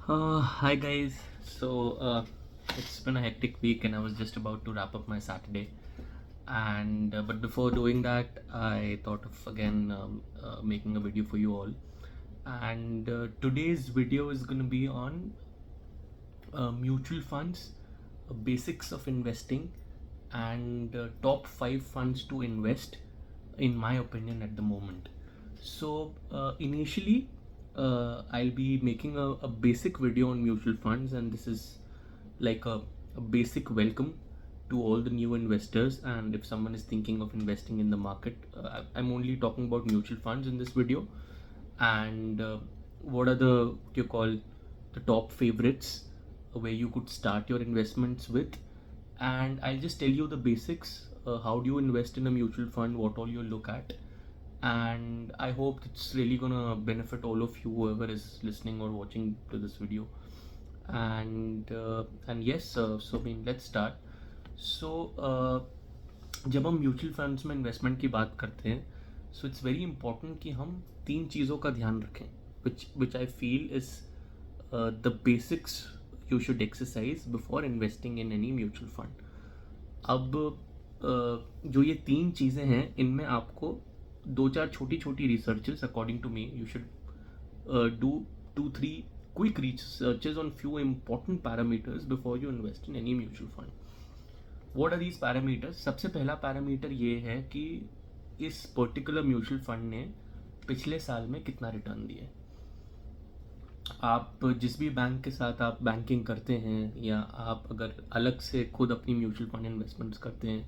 Hi guys. It's been a hectic week, and I was just about to wrap up my Saturday. And but before doing that, I thought of again making a video for you all. And today's video is going to be on mutual funds, basics of investing, and top five funds to invest, in my opinion, at the moment. Initially, I'll be making a basic video on mutual funds, and this is like a basic welcome to all the new investors. And if someone is thinking of investing in the market, I'm only talking about mutual funds in this video. And what are the what you call the top favorites where you could start your investments with. And I'll just tell you the basics. How do you invest in a mutual fund, what all you look at. And I hope it's really gonna benefit all of you, whoever is listening or watching to this video. And yes, so I mean, let's start. जब हम mutual funds में investment की बात करते हैं, so it's very important कि हम तीन चीज़ों का ध्यान रखें, which I feel is the basics you should exercise before investing in any mutual fund. अब जो ये तीन चीज़ें हैं, इनमें आपको दो चार छोटी छोटी researches, according to me, you should do 2-3 quick researches on few important parameters before you invest in any mutual fund. What are these parameters? सबसे पहला पैरामीटर ये है कि इस पर्टिकुलर म्यूचुअल फंड ने पिछले साल में कितना रिटर्न दिया. आप जिस भी बैंक के साथ आप बैंकिंग करते हैं, या आप अगर अलग से खुद अपनी म्यूचुअल फंड इन्वेस्टमेंट्स करते हैं,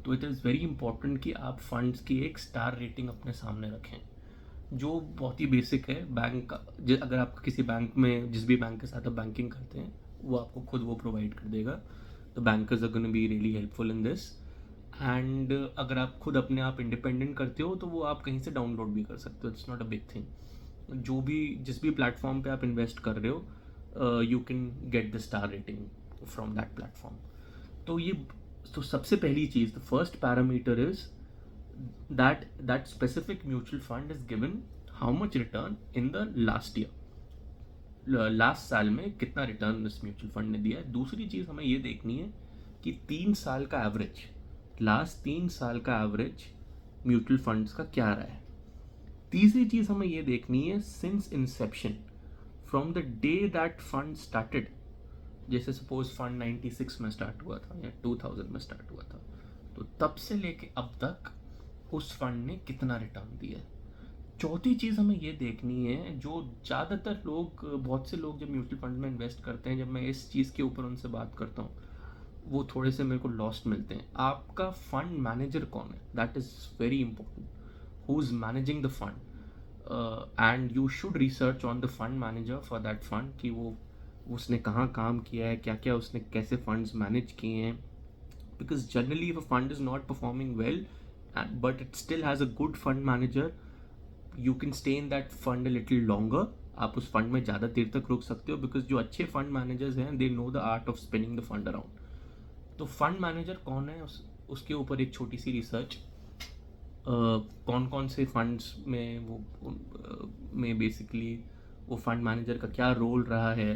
तो इट इज़ वेरी इंपॉर्टेंट कि आप फंड्स की एक स्टार रेटिंग अपने सामने रखें, जो बहुत ही बेसिक है. बैंक का अगर आप किसी बैंक में, जिस भी बैंक के साथ आप बैंकिंग करते हैं, वो आपको खुद वो प्रोवाइड कर देगा. The bankers are gonna be really helpful in this. And अगर आप खुद अपने आप इंडिपेंडेंट करते हो, तो वो आप कहीं से डाउनलोड भी कर सकते हो. It's not a big thing. जो भी जिस भी प्लेटफॉर्म पे आप इन्वेस्ट कर रहे हो, you can get the star rating from that platform. तो सबसे पहली चीज़, the first parameter is that specific mutual fund is given how much return in the last year. Last साल में कितना रिटर्न इस म्यूचुअल फंड ने दिया है. दूसरी चीज़ हमें ये देखनी है कि 3 साल का एवरेज, लास्ट 3 साल का एवरेज म्यूचुअल फंड्स का क्या रहा है. तीसरी चीज़ हमें ये देखनी है since Inception, from the day that fund started. जैसे सपोज फंड 96 में स्टार्ट हुआ था या 2000 में स्टार्ट हुआ था, तो तब से लेके अब तक उस फंड ने कितना रिटर्न दिया है. चौथी चीज़ हमें ये देखनी है, जो ज़्यादातर लोग, बहुत से लोग जब म्यूचुअल फंड में इन्वेस्ट करते हैं, जब मैं इस चीज़ के ऊपर उनसे बात करता हूँ, वो थोड़े से मेरे को लॉस्ट मिलते हैं. आपका फंड मैनेजर कौन है, that is very important. Who is managing the fund, and you should research on the fund manager for that fund, कि वो उसने कहाँ काम किया है, क्या क्या उसने कैसे फंड्स मैनेज किए हैं. Because generally if a fund is not performing well, but it still has a good fund manager, you can stay in that fund a little longer. आप उस फंड में ज़्यादा देर तक रुक सकते हो, बिकॉज जो अच्छे फंड मैनेजर्स हैं, they know the art of spinning the fund around. तो फंड मैनेजर कौन है, उसके ऊपर एक छोटी सी रिसर्च. कौन कौन से फंड्स में में बेसिकली वो फंड मैनेजर का क्या रोल रहा है.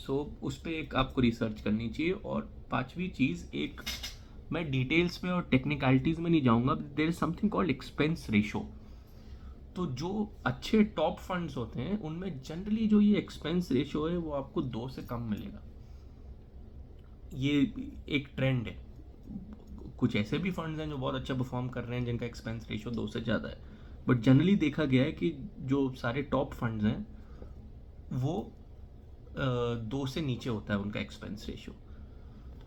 उस पर एक आपको रिसर्च करनी चाहिए. और पांचवी चीज़, एक मैं डिटेल्स में और टेक्निकलिटीज़ में नहीं जाऊंगा, there is something called expense ratio. तो जो अच्छे टॉप फंड्स होते हैं, उनमें जनरली जो ये एक्सपेंस रेशो है, वो आपको 2 से कम मिलेगा. ये एक ट्रेंड है. कुछ ऐसे भी फंड्स हैं जो बहुत अच्छा परफॉर्म कर रहे हैं, जिनका एक्सपेंस रेशो 2 से ज़्यादा है. बट जनरली देखा गया है कि जो सारे टॉप फंड्स हैं, वो 2 से नीचे होता है उनका एक्सपेंस रेशो.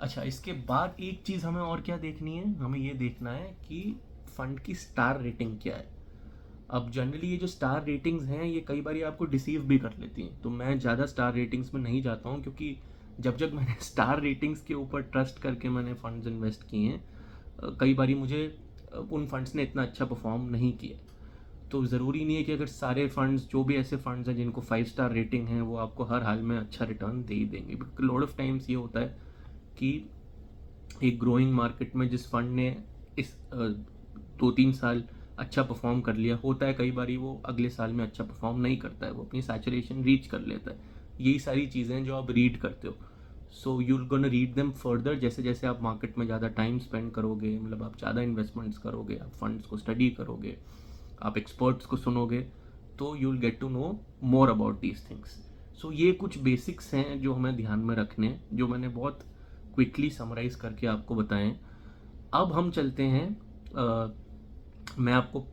अच्छा, इसके बाद एक चीज़ हमें और क्या देखनी है, हमें ये देखना है कि फंड की स्टार रेटिंग क्या है. अब जनरली ये जो स्टार रेटिंग्स हैं, ये कई बार आपको डिसीव भी कर लेती हैं. तो मैं ज़्यादा स्टार रेटिंग्स में नहीं जाता हूँ, क्योंकि जब मैंने स्टार रेटिंग्स के ऊपर ट्रस्ट करके मैंने फंड्स इन्वेस्ट किए हैं, कई बार मुझे उन फंड्स ने इतना अच्छा परफॉर्म नहीं किया. तो ज़रूरी नहीं है कि अगर सारे फंड्स, जो भी ऐसे फंड्स हैं जिनको 5 स्टार रेटिंग है, वो आपको हर हाल में अच्छा रिटर्न दे ही देंगे. बिकॉज लॉट ऑफ टाइम्स ये होता है कि एक ग्रोइंग मार्केट में जिस फंड ने इस 2-3 साल अच्छा परफॉर्म कर लिया, होता है कई बार वो अगले साल में अच्छा परफॉर्म नहीं करता है, वो अपनी सैचुरेशन रीच कर लेता है. यही सारी चीज़ें जो आप रीड करते हो। So you gonna read them further, जैसे जैसे आप मार्केट में ज़्यादा टाइम स्पेंड करोगे, मतलब आप ज़्यादा इन्वेस्टमेंट्स करोगे, आप फंड्स को स्टडी करोगे, आप एक्सपर्ट्स को सुनोगे, तो you will get to know more about these things. So ये कुछ बेसिक्स हैं जो हमें ध्यान में रखने हैं, जो मैंने बहुत क्विकली समराइज करके आपको बताएं। अब हम चलते हैं, मैं आपको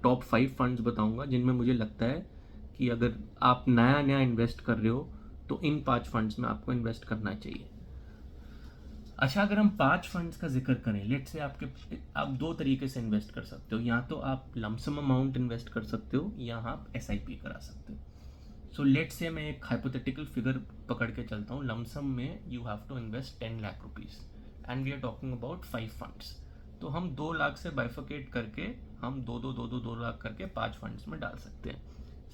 टॉप 5 फंड्स बताऊंगा जिनमें मुझे लगता है कि अगर आप नया नया इन्वेस्ट कर रहे हो तो इन 5 फंड्स में आपको इन्वेस्ट करना चाहिए। अच्छा, अगर हम 5 फंड्स का जिक्र करें, लेट से आप 2 तरीके से इन्वेस्ट कर सकते हो, या तो आप लमसम अमाउंट इन्वेस्ट कर सकते हो या आप SIP करा सकते हो। सो लेट से मैं एक हाइपोथेटिकल फिगर पकड़ के चलता हूँ। लमसम में you have to invest 10 lakh rupees and we are talking about 5 funds. तो हम 2 लाख से बाइफिकेट करके हम 2 लाख करके 5 फंड्स में डाल सकते हैं।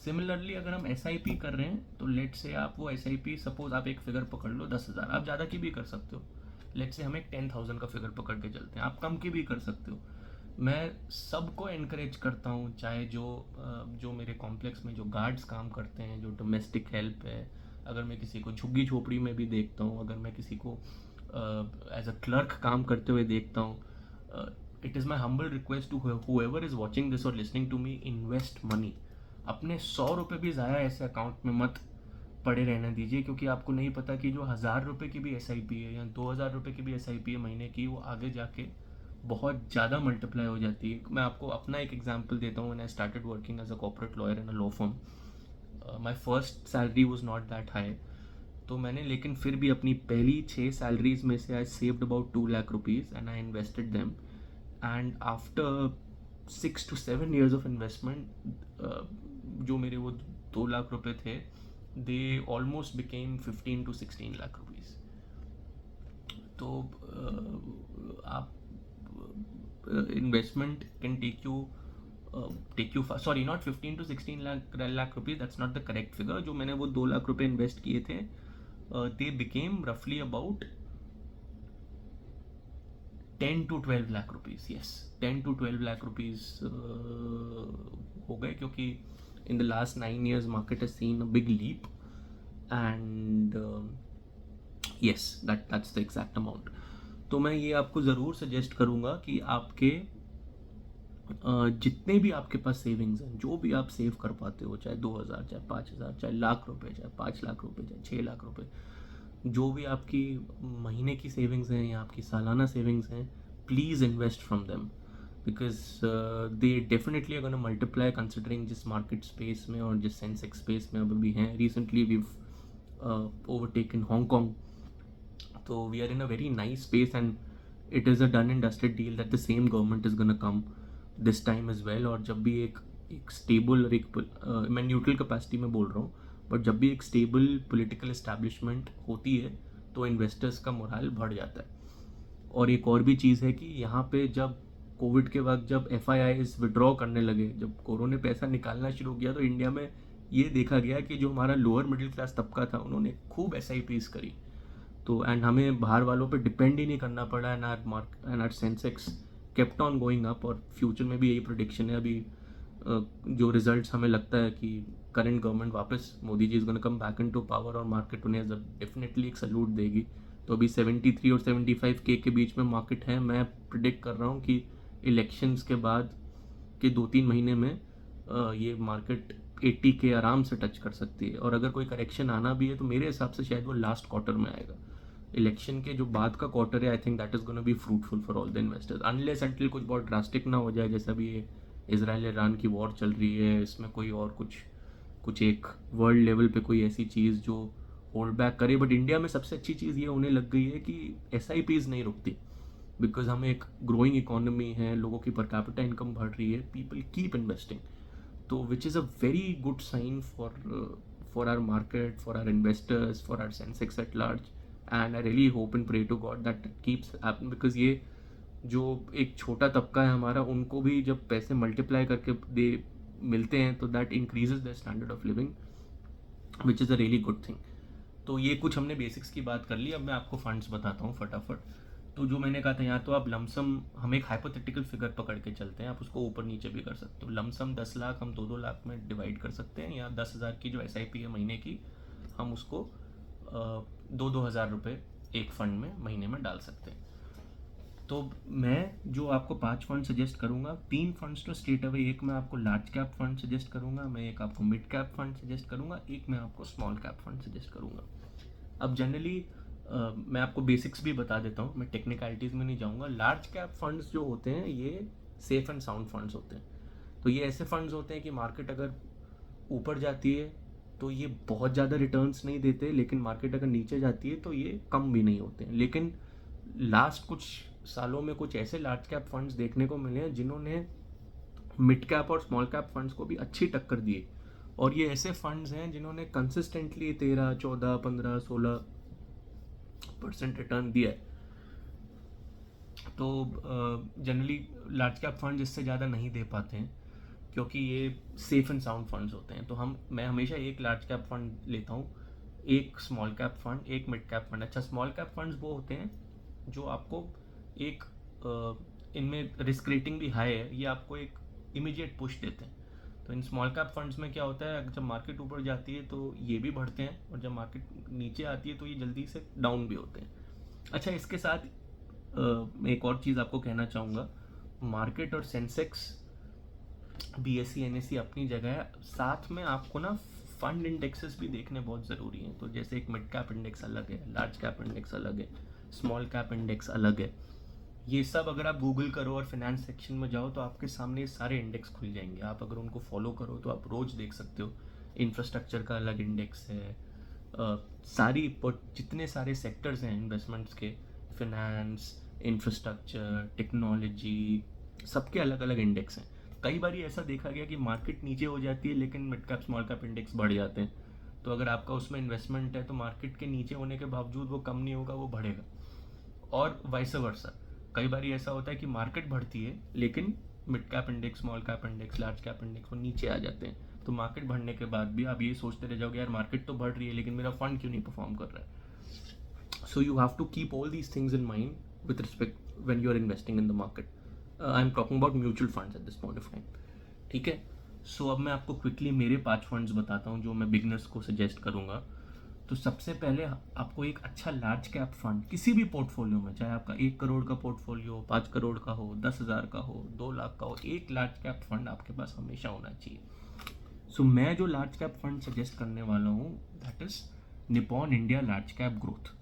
सिमिलरली अगर हम SIP कर रहे हैं तो लेट से आप वो SIP, सपोज आप एक फिगर पकड़ लो 10,000, आप ज़्यादा की भी कर सकते हो। लेट से हम एक 10,000 का फिगर पकड़ के चलते हैं, आप कम की भी कर सकते हो। मैं सबको इनकरेज करता हूँ, चाहे जो मेरे कॉम्प्लेक्स में जो गार्ड्स काम करते हैं, जो डोमेस्टिक हेल्प है, अगर मैं किसी को झुग्गी झोपड़ी में भी देखता हूँ, अगर मैं किसी को एज अ क्लर्क काम करते हुए देखता हूँ, it is my humble request to whoever is watching this और listening to me, invest money. अपने 100 रुपये भी ज़ाया ऐसे अकाउंट में मत पड़े रहने दीजिए, क्योंकि आपको नहीं पता कि जो 1,000 रुपये की भी SIP है या 2,000 रुपये की भी SIP है महीने की, वो आगे जाके बहुत ज़्यादा मल्टीप्लाई हो जाती है। मैं आपको अपना एक एग्जांपल देता हूँ। When I started working as a corporate lawyer in a law firm, my first salary was not that high, तो मैंने लेकिन फिर भी अपनी पहली 6 सैलरीज में से I saved about 2 lakh rupees and I invested them, and after 6 to 7 years of investment, जो मेरे वो 2 लाख रुपए थे, they almost became 15 to 16 lakh rupees. तो आप investment can take you sorry, not 15 to 16 lakh rupees, that's not the correct figure। जो मैंने वो 2 लाख रुपए इन्वेस्ट किए थे, they became roughly about 10 to 12 lakh rupees, yes, 10 to 12 lakh rupees हो गए, क्योंकि in the last 9 years market has seen a big leap, and yes, that's the exact amount। तो मैं ये आपको ज़रूर सजेस्ट करूँगा कि आपके जितने भी आपके पास सेविंग्स हैं, जो भी आप सेव कर पाते हो, चाहे 2,000, चाहे 5,000, चाहे लाख रुपए, चाहे 5 लाख रुपए, चाहे 6 लाख रुपए, जो भी आपकी महीने की सेविंग्स हैं या आपकी सालाना सेविंग्स हैं, please invest from them, because they definitely अगर मल्टीप्लाई कंसिडरिंग जिस मार्केट स्पेस में और जिस सेंसेक्स स्पेस में अब भी हैं। रिसेंटली वी ओवरटेकन हांगकॉन्ग, तो we are in a very nice space and it is a done and dusted deal that the same government is gonna come this time as well. और जब भी एक stable और मैं neutral capacity में बोल रहा हूँ, बट जब भी एक स्टेबल पॉलिटिकल इस्टेब्लिशमेंट होती है तो इन्वेस्टर्स का मोरल बढ़ जाता है। और एक और भी चीज़ है कि यहाँ पे जब कोविड के वक्त जब FIIs विड्रॉ करने लगे, जब कोरोना ने पैसा निकालना शुरू किया, तो इंडिया में ये देखा गया कि जो हमारा लोअर मिडिल क्लास तबका था उन्होंने खूब SIPs करी। तो एंड हमें बाहर वालों पे डिपेंड ही नहीं करना पड़ा, and are Sensex kept on going up. और फ्यूचर में भी यही प्रोडिक्शन है। अभी जो रिजल्ट्स हमें लगता है कि करंट गवर्नमेंट वापस, Modi ji is gonna come back into power और मार्केट उन्हें डेफिनेटली एक सल्यूट देगी। तो अभी 73 और 75K के बीच में मार्केट है। मैं प्रिडिक्ट कर रहा हूँ कि इलेक्शंस के बाद के 2-3 महीने में ये मार्केट 80K आराम से टच कर सकती है। और अगर कोई करेक्शन आना भी है तो मेरे हिसाब से शायद वो लास्ट क्वार्टर में आएगा। इलेक्शन के जो बाद का क्वार्टर है, I think that is gonna be fruitful for all the investors, unless until कुछ बहुत ड्रास्टिक ना हो जाए, जैसा भी ये इजराइल ईरान की वॉर चल रही है, इसमें कोई और कुछ एक वर्ल्ड लेवल पे कोई ऐसी चीज़ जो होल्ड बैक करे। बट इंडिया में सबसे अच्छी चीज़ ये होने लग गई है कि SIPs नहीं रुकती, बिकॉज हम एक ग्रोइंग इकोनॉमी है, लोगों की पर कैपिटा इनकम बढ़ रही है, पीपल कीप इन्वेस्टिंग, तो which is a very good sign for our market, for our investors, for our Sensex at large. And I really hope and pray to God that keeps happen, because ये जो एक छोटा तबका है हमारा, उनको भी जब पैसे मल्टीप्लाई करके दे मिलते हैं तो that increases the standard of living, which is a really good thing. तो ये कुछ हमने बेसिक्स की बात कर ली। अब मैं आपको फंड्स बताता हूँ फटाफट। तो जो मैंने कहा था, यहाँ तो आप लमसम, हम एक हाइपोथेटिकल फिगर पकड़ के चलते हैं, आप उसको ऊपर नीचे भी कर सकते हो। लमसम 10 लाख हम 2-2 लाख में डिवाइड कर सकते हैं, या 10,000 की जो SIP है महीने की, हम उसको 2-2 हज़ार रुपये एक फ़ंड में महीने में डाल सकते हैं। तो मैं जो आपको 5 फंड सजेस्ट करूँगा, 3 फंड्स तो स्ट्रेट अवे, एक मैं आपको लार्ज कैप फंड सजेस्ट करूँगा, मैं एक आपको मिड कैप फंड सजेस्ट करूँगा, एक मैं आपको स्मॉल कैप फंड सजेस्ट करूँगा। अब जनरली मैं आपको बेसिक्स भी बता देता हूँ, मैं टेक्निकलिटीज़ में नहीं जाऊँगा। लार्ज कैप फंड्स जो होते हैं ये सेफ एंड साउंड फंड्स होते हैं। तो ये ऐसे फंड्स होते हैं कि मार्केट अगर ऊपर जाती है तो ये बहुत ज़्यादा रिटर्न्स नहीं देते, लेकिन मार्केट अगर नीचे जाती है तो ये कम भी नहीं होते हैं। लेकिन लास्ट कुछ सालों में कुछ ऐसे लार्ज कैप फंड्स देखने को मिले हैं जिन्होंने मिड कैप और स्मॉल कैप फंड्स को भी अच्छी टक्कर दी है। और ये ऐसे फंड्स हैं जिन्होंने कंसिस्टेंटली 13, 14, 15, 16% रिटर्न दिया है। तो जनरली लार्ज कैप फंड्स इससे ज़्यादा नहीं दे पाते हैं क्योंकि ये सेफ एंड साउंड फंड्स होते हैं। तो मैं हमेशा एक लार्ज कैप फंड लेता हूँ, एक स्मॉल कैप फंड, एक मिड कैप फंड। अच्छा, स्मॉल कैप फंड्स वो होते हैं जो आपको एक इनमें रिस्क रेटिंग भी हाई है, ये आपको एक इमीडिएट पुश देते हैं। तो इन स्मॉल कैप फंड्स में क्या होता है, जब मार्केट ऊपर जाती है तो ये भी बढ़ते हैं, और जब मार्केट नीचे आती है तो ये जल्दी से डाउन भी होते हैं। अच्छा, इसके साथ मैं एक और चीज़ आपको कहना चाहूँगा। मार्केट और सेंसेक्स, BSE NSE अपनी जगह है, साथ में आपको ना फंड इंडेक्सेस भी देखने बहुत ज़रूरी हैं। तो जैसे एक मिड कैप इंडेक्स अलग है, लार्ज कैप इंडेक्स अलग है, स्मॉल कैप इंडेक्स अलग है। ये सब अगर आप गूगल करो और फाइनेंस सेक्शन में जाओ तो आपके सामने ये सारे इंडेक्स खुल जाएंगे। आप अगर उनको फॉलो करो तो आप रोज़ देख सकते हो। इंफ्रास्ट्रक्चर का अलग इंडेक्स है, जितने सारे सेक्टर्स हैं इन्वेस्टमेंट्स के, फिनेंस, इंफ्रास्ट्रक्चर, टेक्नोलॉजी, सबके अलग अलग इंडेक्स हैं। कई बार ऐसा देखा गया कि मार्केट नीचे हो जाती है लेकिन mid cap small cap index बढ़ जाते हैं। तो अगर आपका उसमें इन्वेस्टमेंट है तो मार्केट के नीचे होने के बावजूद वो कम नहीं होगा, वो बढ़ेगा। और वाइस वर्सा, कई बार ऐसा होता है कि मार्केट बढ़ती है लेकिन mid cap index, small cap index, large cap index वो नीचे आ जाते हैं। तो मार्केट बढ़ने के बाद भी आप ये सोचते रह जाओगे, यार मार्केट तो बढ़ रही है लेकिन मेरा फंड क्यों नहीं परफॉर्म कर रहा है। So you have to keep all these things in mind with respect when you are investing in the market. I am talking about mutual funds at this point of time. ठीक है, सो अब मैं आपको quickly मेरे 5 funds बताता हूँ जो मैं बिगनर्स को सजेस्ट करूँगा। तो सबसे पहले आपको एक अच्छा लार्ज कैप फंड किसी भी पोर्टफोलियो में, चाहे आपका 1 करोड़ का पोर्टफोलियो, 5 करोड़ का हो, 10,000 का हो, 2 लाख का हो, एक लार्ज कैप फंड आपके पास हमेशा होना चाहिए। सो मैं जो लार्ज कैप फंड सजेस्ट करने वाला हूँ that is Nippon India large cap growth.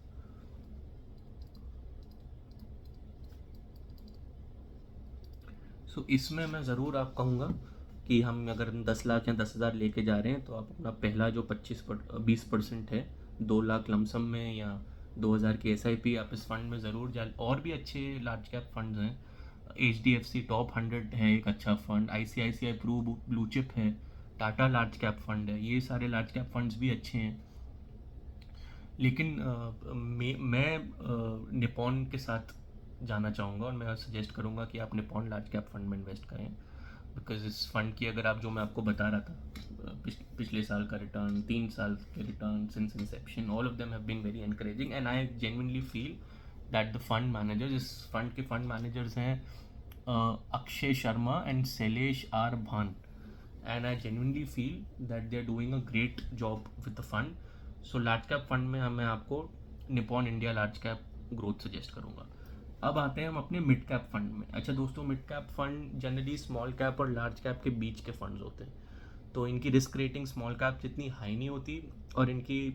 So इसमें मैं ज़रूर आप कहूँगा कि हम अगर 10 लाख या 10,000 लेके जा रहे हैं तो आप अपना पहला जो 20% है, 2 लाख लमसम में या 2,000 की SIP आप इस फंड में ज़रूर जा। और भी अच्छे लार्ज कैप फंड्स हैं, HDFC टॉप 100 है एक अच्छा फंड, ICICI ब्लू चिप है, टाटा लार्ज कैप फंड है, ये सारे लार्ज कैप फंड्स भी अच्छे हैं। लेकिन मैं निपॉन के साथ जाना चाहूँगा और मैं सजेस्ट करूँगा कि आप निपॉन लार्ज कैप फंड में इन्वेस्ट करें। बिकॉज इस फंड की अगर आप, जो मैं आपको बता रहा था, पिछले साल का रिटर्न, 3 साल के return since inception, all of them have been very encouraging and I genuinely feel that the fund managers, इस फंड के फंड मैनेजर्स हैं Akshay Sharma and Shailesh R Bhan, and I genuinely feel that they are doing a great job with the fund. So large cap fund में मैं आपको Nippon India large cap growth suggest करूँगा। अब आते हैं हम अपने मिड कैप फंड में। अच्छा दोस्तों, mid cap fund generally small cap और लार्ज कैप के बीच के फंड्स होते हैं, तो इनकी रिस्क रेटिंग स्मॉल कैप जितनी हाई नहीं होती, और इनकी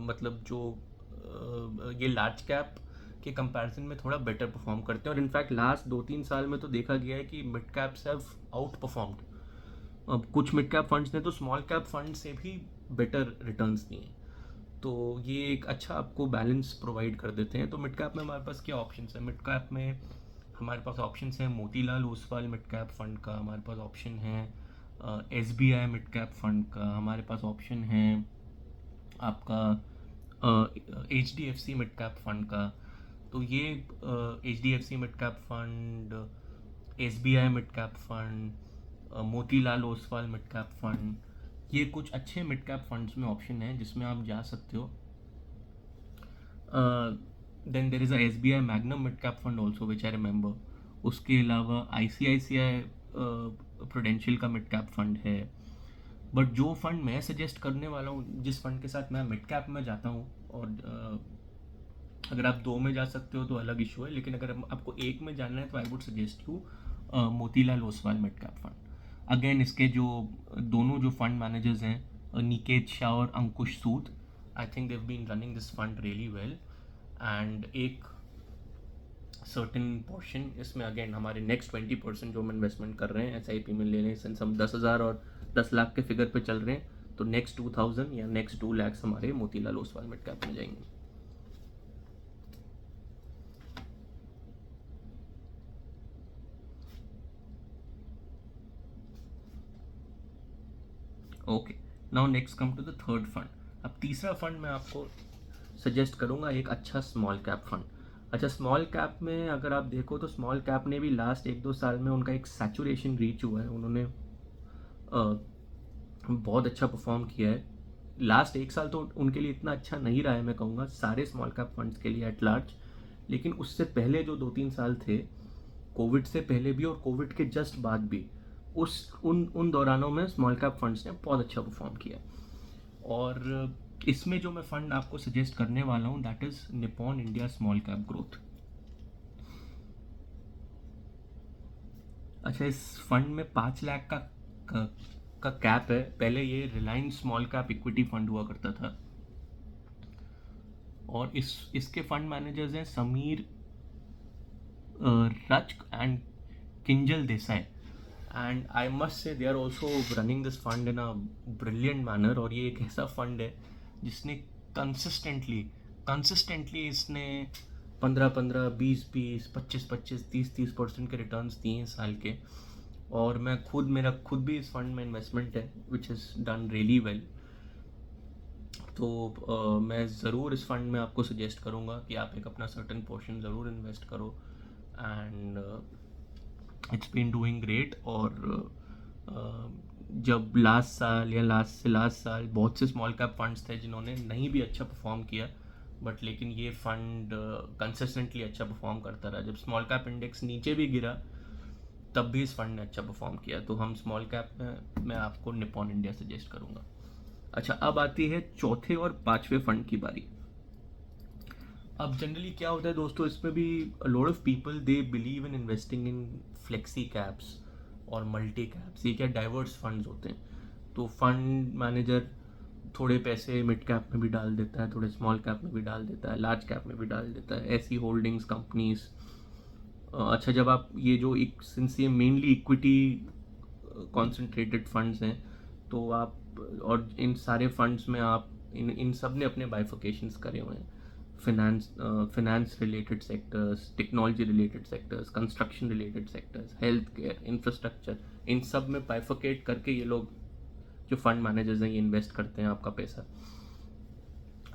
मतलब जो ये लार्ज कैप के कंपैरिजन में थोड़ा बेटर परफॉर्म करते हैं। और इनफैक्ट लास्ट 2-3 साल में तो देखा गया है कि mid caps have out performed. अब कुछ मिड कैप फंड्स ने तो स्मॉल कैप फंड से भी बेटर रिटर्न्स दिए हैं। तो ये एक अच्छा आपको बैलेंस प्रोवाइड कर देते हैं। तो मिड कैप में हमारे पास क्या ऑप्शंस है? मिड कैप में हमारे पास ऑप्शंस हैं Motilal Oswal mid cap fund का, हमारे पास ऑप्शन है SBI मिड कैप फंड का, हमारे पास ऑप्शन है आपका HDFC मिड कैप फंड का। तो ये HDFC mid cap fund, SBI mid cap fund, Motilal Oswal mid cap fund, ये कुछ अच्छे मिड कैप फंड्स में ऑप्शन है जिसमें आप जा सकते हो। Then there is a SBI Magnum mid cap fund also which I remember. उसके अलावा ICICI प्रूडेंशियल का मिड कैप फंड है। बट जो फंड मैं सजेस्ट करने वाला हूँ, जिस फंड के साथ मैं मिड कैप में जाता हूँ, और अगर आप 2 में जा सकते हो तो अलग इशू है, लेकिन अगर आपको 1 में जाना है तो I would suggest you Motilal Oswal mid cap fund. Again इसके जो दोनों जो फंड मैनेजर्स हैं, निकेत शाह और Ankush Sood, I think they've been running this fund really well. And एक सर्टेन पोर्शन इसमें, अगेन हमारे नेक्स्ट 20% जो हम इन्वेस्टमेंट कर रहे हैं SIP में ले रहे हैं, सिंस हम 10,000 और 10 लाख के फिगर पे चल रहे हैं, तो नेक्स्ट 2,000 या नेक्स्ट 2 लाख हमारे मोतीलाल ओसवाल मिड कैप में जाएंगे। Okay, now next come to the third fund. अब तीसरा फंड मैं आपको सजेस्ट करूँगा एक अच्छा स्मॉल कैप फंड। अच्छा, स्मॉल कैप में अगर आप देखो तो स्मॉल कैप ने भी लास्ट 1-2 साल में उनका एक सैचुरेशन रीच हुआ है, उन्होंने बहुत अच्छा परफॉर्म किया है। लास्ट 1 साल तो उनके लिए इतना अच्छा नहीं रहा है, मैं कहूँगा सारे स्मॉल कैप फंड्स के लिए एट लार्ज, लेकिन उससे पहले जो 2-3 साल थे, कोविड से पहले भी और कोविड के जस्ट बाद भी, उन दौरानों में स्मॉल कैप फंड्स ने बहुत अच्छा परफॉर्म किया। और इसमें जो मैं फंड आपको सजेस्ट करने वाला हूँ, that is Nippon India small cap growth. अच्छा, इस फंड में 5 लाख का कैप है। पहले ये Reliance small cap equity fund हुआ करता था, और इसके फंड मैनेजर्स हैं Samir Rachh and Kinjal Desai, and I must say they are also running this fund in a brilliant manner. और ये एक ऐसा फंड है जिसने कंसिस्टेंटली इसने 15-15, 20-20, 25-25, 30-30% के रिटर्न्स दिए हैं साल के। और मेरा खुद भी इस फंड में इन्वेस्टमेंट है, which is done really well. तो मैं ज़रूर इस फंड में आपको सजेस्ट करूँगा कि आप एक अपना सर्टेन पोर्शन ज़रूर इन्वेस्ट करो, and it's been doing great. और जब लास्ट साल बहुत से स्मॉल कैप फंड्स थे जिन्होंने नहीं भी अच्छा परफॉर्म किया, बट लेकिन ये फंड कंसिस्टेंटली अच्छा परफॉर्म करता रहा। जब स्मॉल कैप इंडेक्स नीचे भी गिरा, तब भी इस फंड ने अच्छा परफॉर्म किया। तो हम स्मॉल कैप में मैं आपको निपॉन इंडिया सजेस्ट करूँगा। अच्छा, अब आती है चौथे और पांचवें फंड की बारी। अब जनरली क्या होता है दोस्तों, इसमें भी lot of people they believe in investing in flexi caps और मल्टी कैप्स। ये क्या डाइवर्स फंड्स होते हैं। तो फंड मैनेजर थोड़े पैसे मिड कैप में भी डाल देता है, थोड़े स्मॉल कैप में भी डाल देता है, लार्ज कैप में भी डाल देता है, ऐसी होल्डिंग्स कंपनीज। अच्छा, जब आप ये जो सिंस ये मेनली इक्विटी कॉन्सेंट्रेटेड फंड्स हैं, तो आप, और इन सारे फंड्स में आप इन सब ने अपने बाइफिकेशंस करे हुए हैं। Finance related sectors, technology related sectors, construction related sectors, health care, infrastructure, इन सब में बाइफिकेट करके ये लोग जो फंड मैनेजर्स हैं ये इन्वेस्ट करते हैं आपका पैसा।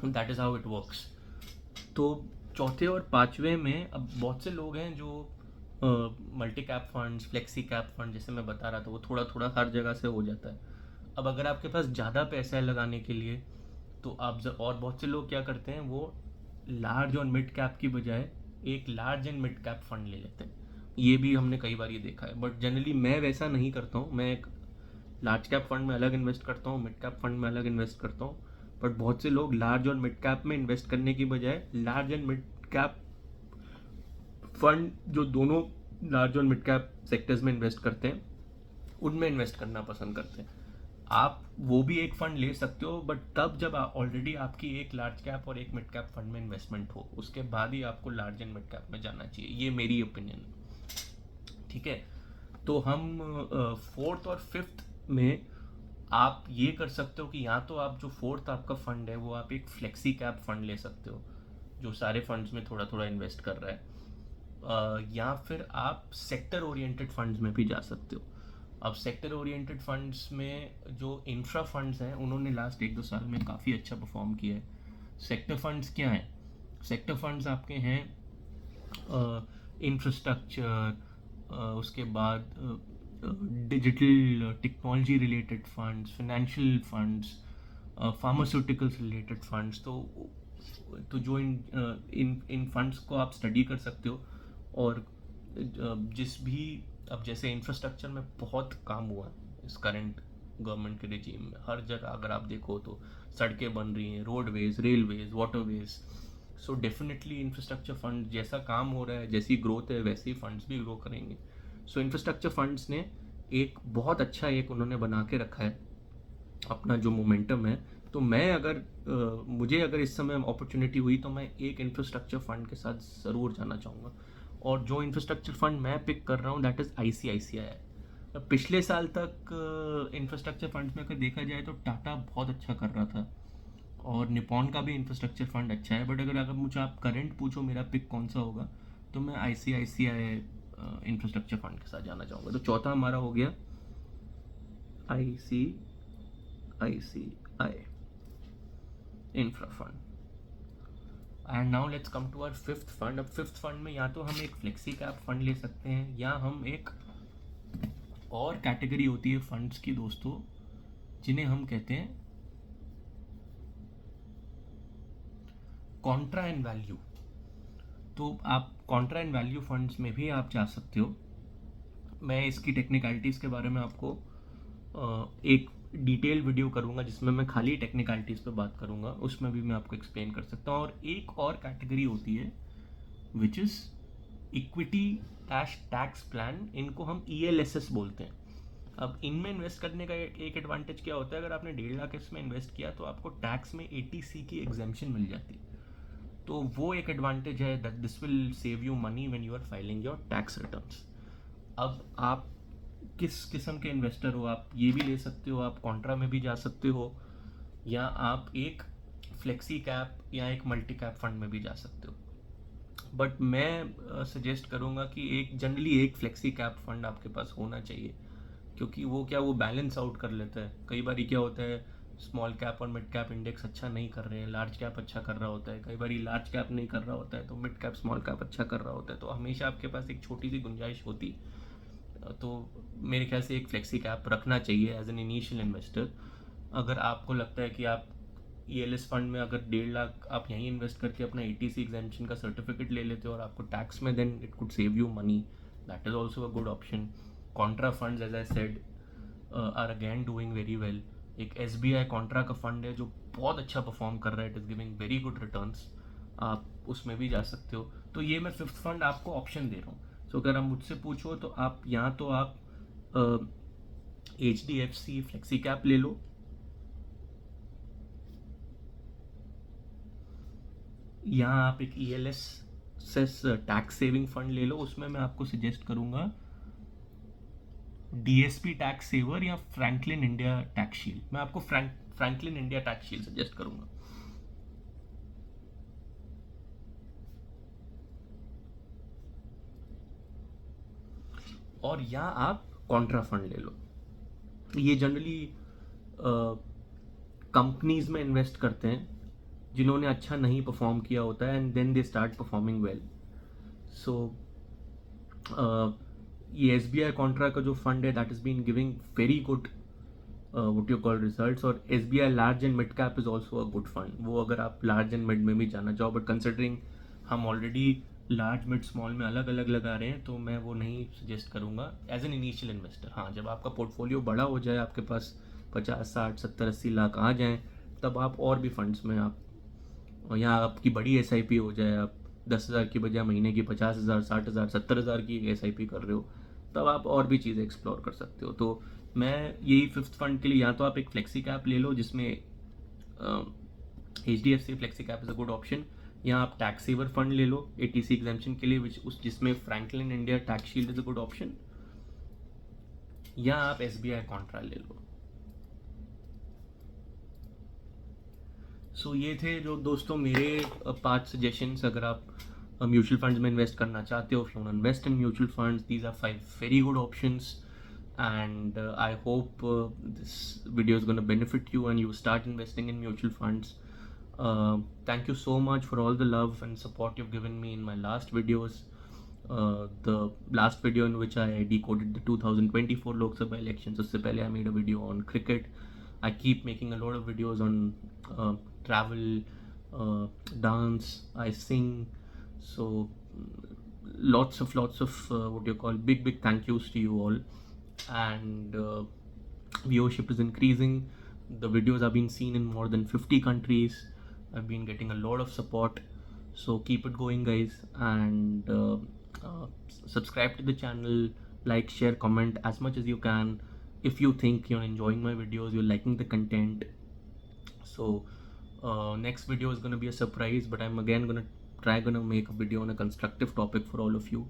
That is how it works. तो चौथे और पांचवें में अब बहुत से लोग हैं जो multi cap funds, flexi cap fund जैसे मैं बता रहा था, वो थोड़ा थोड़ा हर जगह से हो जाता है। अब अगर आपके पास ज़्यादा पैसा है लगाने के लिए, तो आप और बहुत से लोग क्या करते हैं, वो लार्ज और मिड कैप की बजाय एक large and mid cap fund ले लेते हैं। ये भी हमने कई बार ये देखा है, बट जनरली मैं वैसा नहीं करता हूँ। मैं एक लार्ज कैप फंड में अलग इन्वेस्ट करता हूँ, मिड कैप फंड में अलग इन्वेस्ट करता हूँ। बट बहुत से लोग लार्ज और मिड कैप में इन्वेस्ट करने की बजाय large and mid cap fund, जो दोनों लार्ज और मिड कैप सेक्टर्स में इन्वेस्ट करते हैं, उनमें इन्वेस्ट करना पसंद करते हैं। आप वो भी एक फंड ले सकते हो, बट तब जब ऑलरेडी आपकी एक लार्ज कैप और एक मिड कैप फंड में इन्वेस्टमेंट हो, उसके बाद ही आपको लार्ज एंड मिड कैप में जाना चाहिए। ये मेरी ओपिनियन है, ठीक है। तो हम फोर्थ और फिफ्थ में आप ये कर सकते हो कि या तो आप जो फोर्थ आपका फंड है वो आप एक फ्लेक्सी कैप फंड ले सकते हो, जो सारे फंड्स में थोड़ा थोड़ा इन्वेस्ट कर रहा है, या फिर आप सेक्टर ओरिएंटेड फंड्स में भी जा सकते हो। अब सेक्टर ओरिएंटेड फंड्स में जो इंफ्रा फंड्स हैं, उन्होंने लास्ट 1-2 साल में काफ़ी अच्छा परफॉर्म किया है। सेक्टर फंड्स क्या हैं? सेक्टर फंड्स आपके हैं इंफ्रास्ट्रक्चर, उसके बाद digital technology related funds, financial funds, pharmaceuticals related funds. तो जो इन फंड्स को आप स्टडी कर सकते हो। और जिस भी, अब जैसे इंफ्रास्ट्रक्चर में बहुत काम हुआ इस करंट गवर्नमेंट के रिजीम में। हर जगह अगर आप देखो तो सड़कें बन रही हैं, roadways, railways, waterways. So definitely infrastructure fund जैसा काम हो रहा है, जैसी ग्रोथ है वैसे ही फंड्स भी ग्रो करेंगे। सो इंफ्रास्ट्रक्चर फंड्स ने एक बहुत अच्छा एक उन्होंने बना के रखा है अपना जो मोमेंटम है। तो मैं अगर मुझे अगर इस समय अपॉर्चुनिटी हुई तो मैं एक इंफ्रास्ट्रक्चर फंड के साथ ज़रूर जाना चाहूँगा। और जो इंफ्रास्ट्रक्चर फंड मैं पिक कर रहा हूँ दैट इज़ ICICI। पिछले साल तक इंफ्रास्ट्रक्चर फंड्स में अगर देखा जाए तो टाटा बहुत अच्छा कर रहा था और निपॉन का भी इंफ्रास्ट्रक्चर फंड अच्छा है। बट अगर अगर मुझे आप करंट पूछो मेरा पिक कौन सा होगा, तो मैं ICICI इंफ्रास्ट्रक्चर फंड के साथ जाना चाहूँगा। तो चौथा हमारा हो गया ICICI infra fund. And now let's come to our fifth fund. अब फिफ्थ फंड में या तो हम एक फ्लेक्सी कैप फंड ले सकते हैं या हम एक और कैटेगरी होती है फंड्स की दोस्तों, जिन्हें हम कहते हैं कॉन्ट्रा एंड वैल्यू। तो आप कॉन्ट्रा एंड वैल्यू फंड्स में भी आप जा सकते हो। मैं इसकी टेक्निकलिटीज़ के बारे में आपको एक डिटेल वीडियो करूँगा जिसमें मैं खाली टेक्निकलिटीज़ पे बात करूँगा, उसमें भी मैं आपको एक्सप्लेन कर सकता हूँ। और एक और कैटेगरी होती है which is equity tax plan, इनको हम ELSS बोलते हैं। अब इनमें इन्वेस्ट करने का एक एडवांटेज क्या होता है, अगर आपने 1.5 लाख इसमें इन्वेस्ट किया तो आपको टैक्स में 80C की एग्जेम्पशन मिल जाती है। तो वो एक एडवांटेज है that this will save you money when you are filing your tax returns. अब आप किस किस्म के इन्वेस्टर हो, आप ये भी ले सकते हो, आप कॉन्ट्रा में भी जा सकते हो, या आप एक फ्लेक्सी कैप या एक मल्टी कैप फंड में भी जा सकते हो। बट मैं सजेस्ट करूँगा कि एक जनरली एक फ्लेक्सी कैप फंड आपके पास होना चाहिए, क्योंकि वो क्या वो बैलेंस आउट कर लेता है। कई बार क्या होता है स्मॉल कैप और मिड कैप इंडेक्स अच्छा नहीं कर रहे हैं, लार्ज कैप अच्छा कर रहा होता है, कई बार लार्ज कैप नहीं कर रहा होता है तो मिड कैप स्मॉल कैप अच्छा कर रहा होता है। तो हमेशा आपके पास एक छोटी सी गुंजाइश होती। तो मेरे ख्याल से एक फ्लेक्सी कैप रखना चाहिए एज एन इनिशियल इन्वेस्टर। अगर आपको लगता है कि आप ELS फंड में अगर 1.5 लाख आप यहीं इन्वेस्ट करके अपना ATC एग्जेम्पशन का सर्टिफिकेट ले लेते हो और आपको टैक्स में, then it could save you money, that is also a good option. Contra funds as I said are again doing very well. एक SBI कॉन्ट्रा का फंड है जो बहुत अच्छा परफॉर्म कर रहा है, it is giving very good returns, आप उसमें भी जा सकते हो। तो ये मैं फिफ्थ फंड आपको ऑप्शन दे रहा हूँ। सो अगर आप मुझसे पूछो तो आप या तो आप HDFC फ्लेक्सी कैप ले लो, या आप एक ELSS टैक्स सेविंग फंड ले लो। उसमें मैं आपको सजेस्ट करूंगा DSP टैक्स सेवर या फ्रैंकलिन इंडिया टैक्स शील्ड। मैं आपको Franklin India tax shield suggest करूंगा। और या आप कॉन्ट्रा फंड ले लो। ये जनरली कंपनीज में इन्वेस्ट करते हैं जिन्होंने अच्छा नहीं परफॉर्म किया होता है and then they start performing well. So ये SBI कॉन्ट्रा का जो फंड है that is been giving very good what you call results. और SBI large and mid cap is also a good fund. वो अगर आप लार्ज एंड मिड में भी जाना चाहो, बट कंसिडरिंग हम ऑलरेडी लार्ज मिड स्मॉल में अलग अलग लगा रहे हैं तो मैं वो नहीं सजेस्ट करूँगा एज एन इनिशियल इन्वेस्टर। हाँ, जब आपका पोर्टफोलियो बड़ा हो जाए, आपके पास 50, 60, 70, 80 लाख आ जाएँ, तब आप और भी फंड्स में आप, और यहाँ आपकी बड़ी SIP हो जाए, आप 10,000 की बजाय महीने की 50,000, 60,000, 70,000 की SIP कर रहे हो, तब आप और भी चीज़ें एक्सप्लोर कर सकते हो। तो मैं यही फिफ्थ फंड के लिए या तो आप एक फ्लेक्सी कैप ले लो जिसमें HDFC flexi cap is a good option, या आप टैक्स सेवर फंड ले लो ATC एग्जेम्पशन के लिए जिसमें Franklin India tax shield is a good option, या आप SBI कॉन्ट्रा ले लो। सो ये थे जो दोस्तों मेरे 5 सजेशंस। अगर आप म्यूचुअल फंड्स में इन्वेस्ट करना चाहते हो, if you want to invest in mutual funds, these are 5 very good options and I hope this video is going to benefit you and you start investing in mutual funds. Thank you so much for all the love and support you've given me in my last videos. The last video in which I decoded the 2024 Lok Sabha elections, usse pehle I made a video on cricket. I keep making a lot of videos on travel, dance, I sing. So lots of what you call big thank yous to you all. And viewership is increasing. The videos are being seen in more than 50 countries. I've been getting a lot of support, so keep it going, guys. And subscribe to the channel, like, share, comment as much as you can. If you think you're enjoying my videos, you're liking the content, so next video is going to be a surprise, but I'm again gonna make a video on a constructive topic for all of you.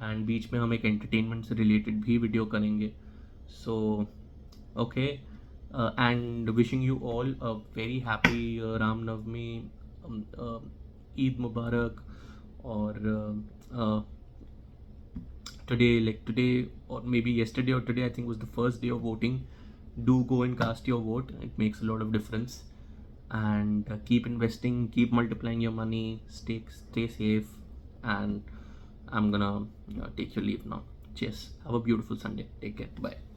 And बीच में हम एक entertainment से related भी video करेंगे. So okay, and wishing you all a very happy Ram Navami, Eid Mubarak, or today or maybe yesterday or today, I think was the first day of voting. Do go and cast your vote. It makes a lot of difference. And keep investing, keep multiplying your money, stay safe. And I'm gonna take your leave now. Cheers. Have a beautiful Sunday. Take care. Bye.